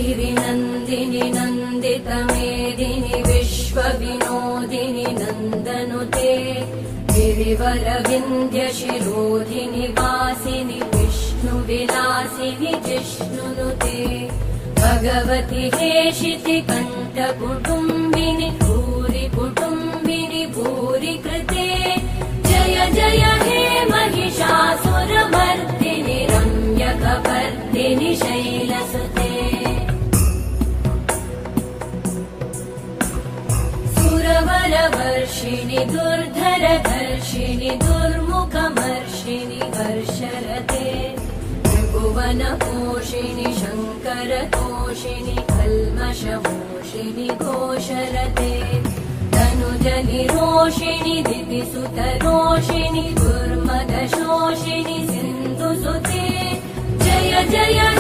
गिरिनन्दिनि नन्दितमेदिनि विश्वविनोदिनि नन्दनुते गिरिवरविन्ध्यशिरोधिनि वासिनि विष्णुविलासिनि जिष्णुनुते भगवति हेशिति कण्ठकुटुम्बिनि भूरि कुटुम्बिनि भूरि कृते जय जय हे महिषासुरमर्दिनि रम्यकपर्दिनि शैलसुते सुरवरवर्षिणि दुर्धरधर्षिणि दुर्मुखमर्षिणि हर्षरते त्रिभुवनपोषिणि शङ्करतोषिणि कल्मषमोषिणि घोषरते तनुजनिरोषिणि दितिसुतरोषिणि दुर्मदशोषिणि सिन्धुसुते जय जय हे